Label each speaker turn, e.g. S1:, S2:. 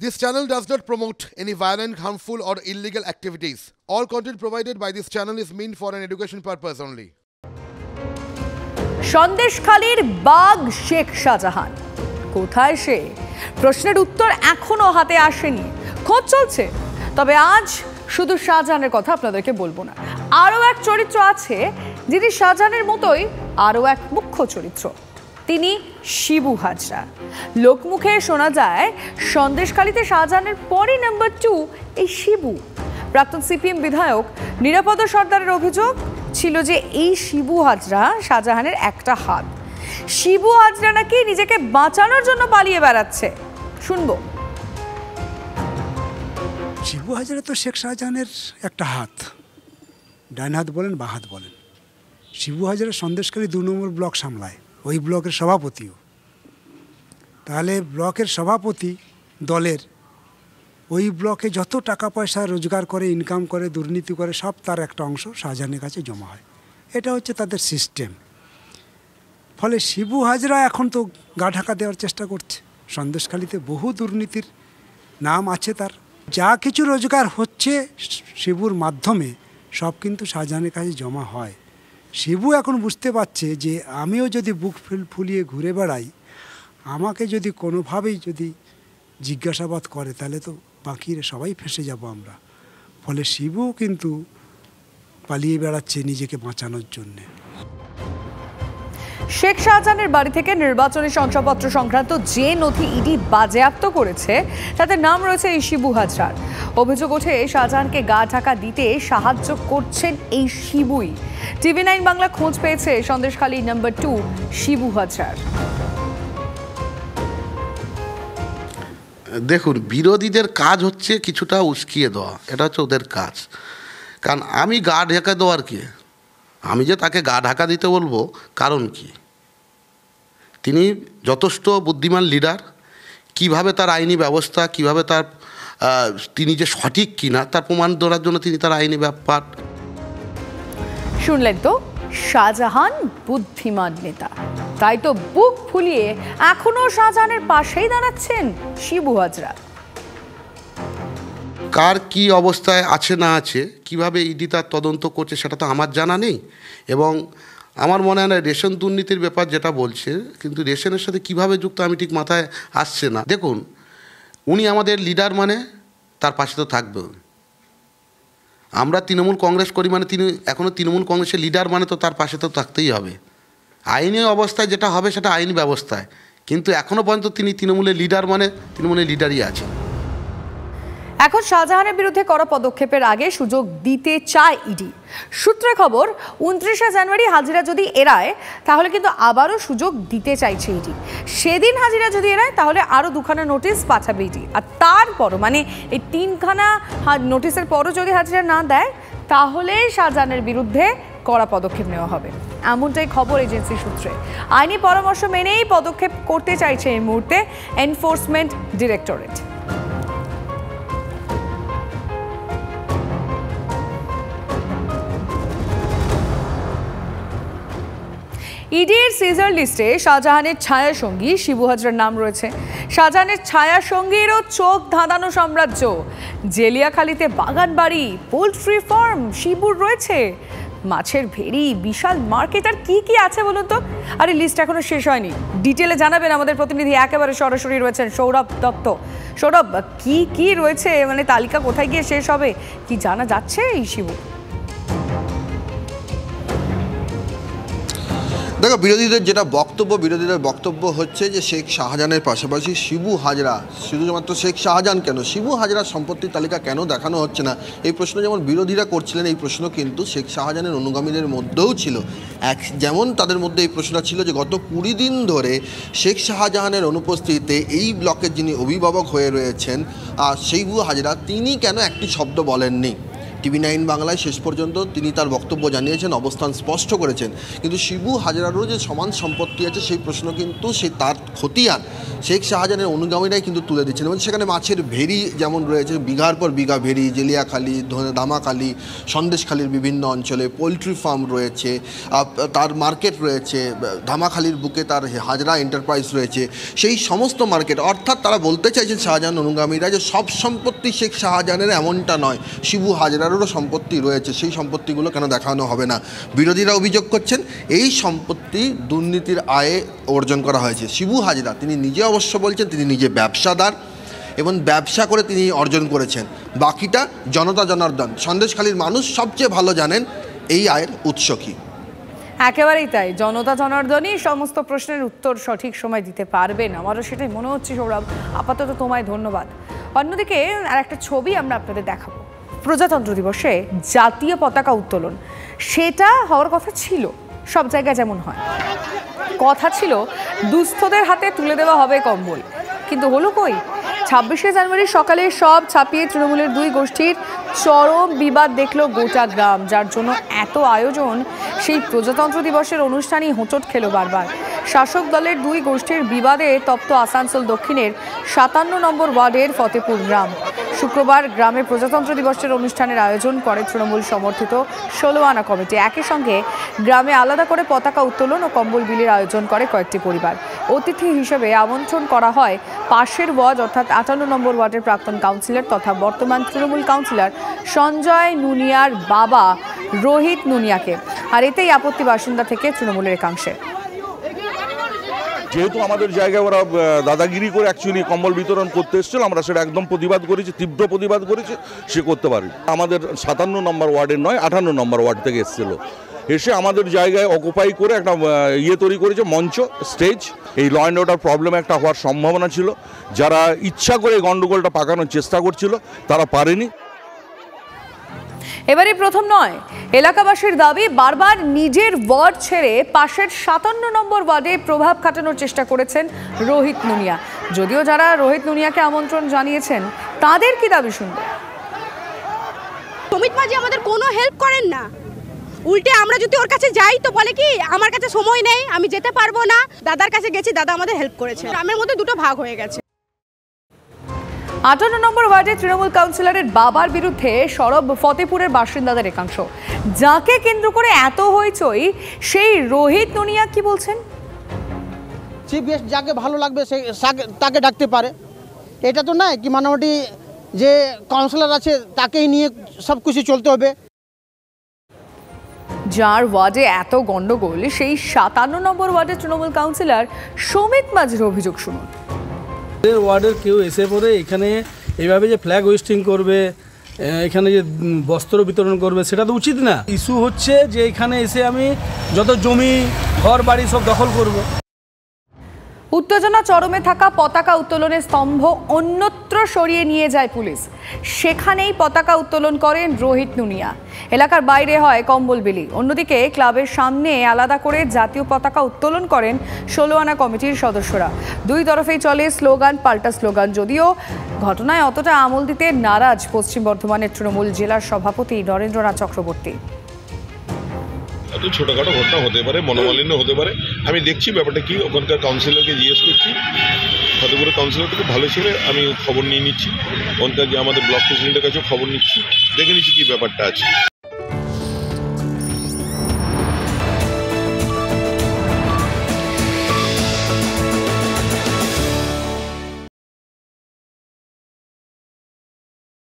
S1: This channel does not promote any violent, harmful, or illegal activities. All content provided by this channel is meant for an education purpose only.
S2: সন্দেশখালীর বাঘ শেখ শাহজাহান কোথায় সে? প্রশ্নের উত্তর এখনো হাতে আসেনি, খোঁজ চলছে। তবে আজ শুধু শাহজাহানের কথা আপনাদেরকে বলবো না, আরও এক চরিত্র আছে যিনি শাহজাহানের মতোই আরও এক মুখ্য চরিত্র। তিনি শিবু হাজরা। লোকমুখে শোনা যায় সন্দেশখালীতে শাহজাহানের পরই নাম্বার 2 এই শিবু। প্রাক্তন সিপিএম বিধায়ক নিরাপদ সর্দারের অভিযোগ ছিল যে এই শিবু হাজরা শাহজাহানের একটা হাত। শিবু হাজরা নাকি নিজেকে বাঁচানোর জন্য পালিয়ে বেড়াচ্ছে। শুনবো।
S3: শিবু হাজরা তো শেখ শাহজাহানের একটা হাত, ডান হাত বলেন বা হাত বলেন। শিবু হাজরা সন্দেশখালী 2 নম্বর ব্লক সামলায়, ওই ব্লকের সভাপতিও। তাহলে ব্লকের সভাপতি দলের ওই ব্লকে যত টাকা পয়সা রোজগার করে, ইনকাম করে, দুর্নীতি করে, সব তার একটা অংশ শাহজাহানের কাছে জমা হয়। এটা হচ্ছে তাদের সিস্টেম। ফলে শিবু হাজরা এখন তো গা ঢাকা দেওয়ার চেষ্টা করছে। সন্দেশখালীতে বহু দুর্নীতির নাম আছে তার। যা কিছু রোজগার হচ্ছে শিবুর মাধ্যমে সব কিন্তু শাহজাহানের কাছে জমা হয়। শিবু এখন বুঝতে পারছে যে আমিও যদি বুক ফুলিয়ে ঘুরে বেড়াই, আমাকে যদি কোনোভাবেই যদি জিজ্ঞাসাবাদ করে, তাহলে তো বাকিরা সবাই ফেঁসে যাব আমরা। ফলে শিবু কিন্তু পালিয়ে বেড়াচ্ছে নিজেকে বাঁচানোর জন্যে।
S2: শেখ শাহজাহানের বাড়ি থেকে নির্বাচনী শংসাপত্র সংক্রান্ত যে নথি ইডি বাজেয়াপ্ত করেছে তাতে নাম রয়েছে এই শিবু হাজরার। অভিযোগ ওঠে শাহজাহানকে গা ঢাকা দিতে সাহায্য করছেন এই শিবুই। টিভি9 বাংলা খোঁজ পেয়েছে সন্দেশখালী নাম্বার 2 শিবু হাজরার।
S4: দেখুন, বিরোধীদের কাজ হচ্ছে কিছুটা উস্কিয়ে দেওয়া, এটা হচ্ছে ওদের কাজ। কারণ আমি গা ঢাকা দেওয়ার কি, আমি যে তাকে গা ঢাকা দিতে বলবো কারণ কি? তিনি যথেষ্ট বুদ্ধিমান লিডার। কিভাবে তার আইনি ব্যবস্থা, কিভাবে তার তিনি যে সঠিক কিনা তার প্রমাণ দেওয়ার জন্য তিনি তার আইনি ব্যাপার।
S2: শুনলেন তো, শাহজাহান বুদ্ধিমান নেতা, তাই তো বুক ফুলিয়ে এখনো শাহজাহানের পাশেই দাঁড়াচ্ছেন শিবু হাজরা।
S4: কার কি অবস্থায় আছে না আছে, কিভাবে ইডি তার তদন্ত করছে সেটা তো আমার জানা নেই। এবং আমার মনে হয় না রেশন দুর্নীতির ব্যাপার যেটা বলছে, কিন্তু রেশনের সাথে কিভাবে যুক্ত আমি ঠিক মাথায় আসছে না। দেখুন, উনি আমাদের লিডার, মানে তার পাশে তো থাকবে। আমরা তৃণমূল কংগ্রেস করি, মানে তিনি এখনও তৃণমূল কংগ্রেসের লিডার, মানে তো তার পাশে তো থাকতেই হবে। আইনি অবস্থায় যেটা হবে সেটা আইনি ব্যবস্থায়, কিন্তু এখনও পর্যন্ত তিনি তৃণমূলের লিডার, মানে তৃণমূলের লিডারই আছে।
S2: এখন শাহজাহানের বিরুদ্ধে করা পদক্ষেপের আগে সুযোগ দিতে চায় ইডি। সূত্রে খবর, 29শে জানুয়ারি হাজিরা যদি এড়ায় তাহলে কিন্তু আবারও সুযোগ দিতে চাইছে ইডি। সেদিন হাজিরা যদি এড়ায় তাহলে আরও 2খানা নোটিশ পাঠাবে ইডি। আর তারপরও, মানে এই 3খানা নোটিশের পরও যদি হাজিরা না দেয় তাহলে শাহজাহানের বিরুদ্ধে কড়া পদক্ষেপ নেওয়া হবে, এমনটাই খবর এজেন্সি সূত্রে। আইনি পরামর্শ মেনেই পদক্ষেপ করতে চাইছে এই মুহূর্তে এনফোর্সমেন্ট ডিরেক্টরেট। ইডির সিজার লিস্টে শাহজাহানের ছায়া সঙ্গী শিবু হাজরার নাম রয়েছে। শাহজাহানের ছায়া সঙ্গীরও চোখ ধাঁধানো সাম্রাজ্য। জেলিয়াখালীতে বাগান বাড়ি, পোল্ট্রি ফার্ম শিবুর রয়েছে, মাছের ভেড়ি, বিশাল মার্কেট, আর কি কি আছে বলুন তো? আর এই লিস্ট এখনো শেষ হয়নি। ডিটেলে জানাবেন আমাদের প্রতিনিধি, একেবারে সরাসরি রয়েছেন সৌরভ দত্ত। সৌরভ, কি কি রয়েছে, মানে তালিকা কোথায় গিয়ে শেষ হবে, কি জানা যাচ্ছে এই শিবু?
S5: দেখো, বিরোধীদের বক্তব্য হচ্ছে যে শেখ শাহজাহানের পাশাপাশি শিবু হাজরা, শুধুমাত্র শেখ শাহজাহান কেন, শিবু হাজরার সম্পত্তির তালিকা কেন দেখানো হচ্ছে না, এই প্রশ্ন যেমন বিরোধীরা করছিলেন, এই প্রশ্ন কিন্তু শেখ শাহজাহানের অনুগামীদের মধ্যেও ছিল। যেমন তাদের মধ্যে এই প্রশ্নটা ছিল যে গত 20 দিন ধরে শেখ শাহজাহানের অনুপস্থিতিতে এই ব্লকের যিনি অভিভাবক হয়ে রয়েছেন শিবু হাজরা, তিনি কেন একটি শব্দ বলেননি। TV9 বাংলায় শেষ পর্যন্ত তিনি তার বক্তব্য জানিয়েছেন, অবস্থান স্পষ্ট করেছেন। কিন্তু শিবু হাজরারও যে সমান সম্পত্তি আছে সেই প্রশ্ন কিন্তু তার খতিয়ান শেখ শাহজাহানের অনুগামীরাই কিন্তু তুলে দিচ্ছেন। এবং সেখানে মাছের ভেরি যেমন রয়েছে, বিঘার পর বিঘা ভেরি, জেলিয়াখালী, দামাখালী, সন্দেশখালীর বিভিন্ন অঞ্চলে পোলট্রি ফার্ম রয়েছে, তার মার্কেট রয়েছে, ধামাখালীর বুকে তার হাজরা এন্টারপ্রাইজ রয়েছে, সেই সমস্ত মার্কেট। অর্থাৎ তারা বলতে চাইছেন শাহজাহান অনুগামীরা যে সব সম্পত্তি শেখ শাহজাহানের এমনটা নয়, শিবু হাজরারও সম্পত্তি রয়েছে, সেই সম্পত্তিগুলো কেন দেখানো হবে না। বিরোধীরা অভিযোগ করছেন এই সম্পত্তি দুর্নীতির আয়ে অর্জন করা হয়েছে। শিবু হাজরা তিনি নিজে অবশ্য বলছেন তিনি নিজে ব্যবসাদার এবং ব্যবসা করে তিনি অর্জন করেছেন। বাকিটা জনতা জনার্দন, সন্দেশখালীর মানুষ সবচেয়ে ভালো জানেন এই আয়ের উৎস কী।
S2: একেবারেই তাই, জনতা জনার্দনই সমস্ত প্রশ্নের উত্তর সঠিক সময় দিতে পারবেন, আমারও সেটাই মনে হচ্ছে। সৌরভ, আপাতত তোমায় ধন্যবাদ। অন্যদিকে আর একটা ছবি আমরা আপনাদের দেখাবো। প্রজাতন্ত্র দিবসে জাতীয় পতাকা উত্তোলন, সেটা হওয়ার কথা ছিল, সব জায়গায় যেমন হয়। কথা ছিল দুস্থদের হাতে তুলে দেওয়া হবে কম্বল, কিন্তু হলো কই? 26শে জানুয়ারি সকালে সব ছাপিয়ে তৃণমূলের দুই গোষ্ঠীর চরম বিবাদ দেখলো গোটা গ্রাম, যার জন্য এত আয়োজন। সেই প্রজাতন্ত্র দিবসের অনুষ্ঠানই হোঁচট খেলো বারবার। শাসক দলের দুই গোষ্ঠীর বিবাদে তপ্ত আসানসোল দক্ষিণের 57 নম্বর ওয়ার্ডের ফতেপুর গ্রাম। শুক্রবার গ্রামে প্রজাতন্ত্র দিবসের অনুষ্ঠানের আয়োজন করে তৃণমূল সমর্থিত 16 আনা কমিটি। একই সঙ্গে গ্রামে আলাদা করে পতাকা উত্তোলন ও কম্বল বিলির আয়োজন করে কয়েকটি পরিবার। অতিথি হিসেবে আমন্ত্রণ করা হয় পাশের ওয়ার্ড অর্থাৎ 58 নম্বর ওয়ার্ডের প্রাক্তন কাউন্সিলর তথা বর্তমান তৃণমূল কাউন্সিলর সঞ্জয় নুনিয়ার বাবা রোহিত নুনিয়াকে। আর এতেই আপত্তি বাসিন্দা থেকে তৃণমূলের একাংশে।
S6: যেহেতু আমাদের জায়গায় ওরা দাদাগিরি করে অ্যাকচুয়ালি কম্বল বিতরণ করতে এসেছিল, আমরা সেটা একদম প্রতিবাদ করেছি, তীব্র প্রতিবাদ করেছি। সে করতে পারি, আমাদের 57 নম্বর ওয়ার্ডের নয় 58 নম্বর ওয়ার্ড থেকে এসেছিল, এসে আমাদের জায়গায় অকুপাই করে একটা তৈরি করেছে, মঞ্চ, স্টেজ। এই ল অ্যান্ড অর্ডার প্রবলেম একটা হওয়ার সম্ভাবনা ছিল, যারা ইচ্ছা করে গন্ডগোলটা পাকানোর চেষ্টা করছিল তারা পারেনি।
S2: এবারে প্রথম নয়, এলাকাবাসীর দাবি বারবার নিজের ওয়ার্ড ছেড়ে পাশের 57 নম্বর ওয়ার্ডে প্রভাব খাটানোর চেষ্টা করেছেন রোহিত নুনিয়া। যদিও যারা রোহিত নুনিয়াকে আমন্ত্রণ জানিয়েছেন তাদের কি দাবি শুনবে?
S7: সমিত মাঝি আমাদের কোনো হেল্প করেন না, উল্টে আমরা যদি ওর কাছে যাই তো বলে কি আমার কাছে সময় নেই, আমি যেতে পারবো না। দাদার কাছে গেছি, দাদা আমাদের হেল্প করেছে। গ্রামের মধ্যে দুটো ভাগ হয়ে গেছে।
S2: 58 নম্বর ওয়ার্ডে তৃণমূল কাউন্সিলরের বাবার বিরুদ্ধে সরব ফতেপুরের বাসিন্দাদের একাংশ। যাকে কেন্দ্র করে এত হইচই, সেই রোহিত নুনিয়া কি বলছেন?
S8: চিফ গেস্ট যাকে ভালো লাগবে সে তাকে ডাকতে পারে, এটা তো নয় কি মোটামুটি যে কাউন্সিলর আছে তাকেই নিয়ে সব কিছু চলতে হবে।
S2: যার ওয়ার্ডে এত গন্ডগোল, সেই 57 নম্বর ওয়ার্ডের তৃণমূল কাউন্সিলর সমিত মাঝির অভিযোগ শুনুন।
S9: ওয়ার্ডের কেউ এসে পড়ে এখানে এইভাবে যে ফ্ল্যাগ হোয়েস্টিং করবে, এখানে যে বস্ত্র বিতরণ করবে, সেটা তো উচিত না। ইস্যু হচ্ছে যে এখানে এসে আমি যত জমি ঘর বাড়ি সব দখল করব।
S2: উত্তেজনা চরমে থাকা পতাকা উত্তোলনের স্তম্ভ অন্যত্র সরিয়ে নিয়ে যায় পুলিশ। সেখানেই পতাকা উত্তোলন করেন রোহিত নুনিয়া। এলাকার বাইরে হয় কম্বল বিলি। অন্যদিকে ক্লাবের সামনে আলাদা করে জাতীয় পতাকা উত্তোলন করেন 16 আনা কমিটির সদস্যরা। দুই তরফেই চলে স্লোগান পাল্টা স্লোগান। যদিও ঘটনায় অতটা আমল দিতে নারাজ পশ্চিম বর্ধমানের তৃণমূল জেলার সভাপতি নরেন্দ্রনাথ চক্রবর্তী।
S10: এত ছোটখাটো ঘটনা হতে পারে, মনোমালিন্য হতে পারে, আমি দেখছি ব্যাপারটা কি। ওখানকার কাউন্সিলরকে জিজ্ঞেস করছি, ফতেপুরের কাউন্সিলর থেকে ভালো ছিল, আমি খবর নিয়ে নিচ্ছি। ওখানকার যে আমাদের ব্লক প্রেসিডেন্টের কাছেও খবর নিচ্ছি, দেখে নিচ্ছি কি ব্যাপারটা আছে।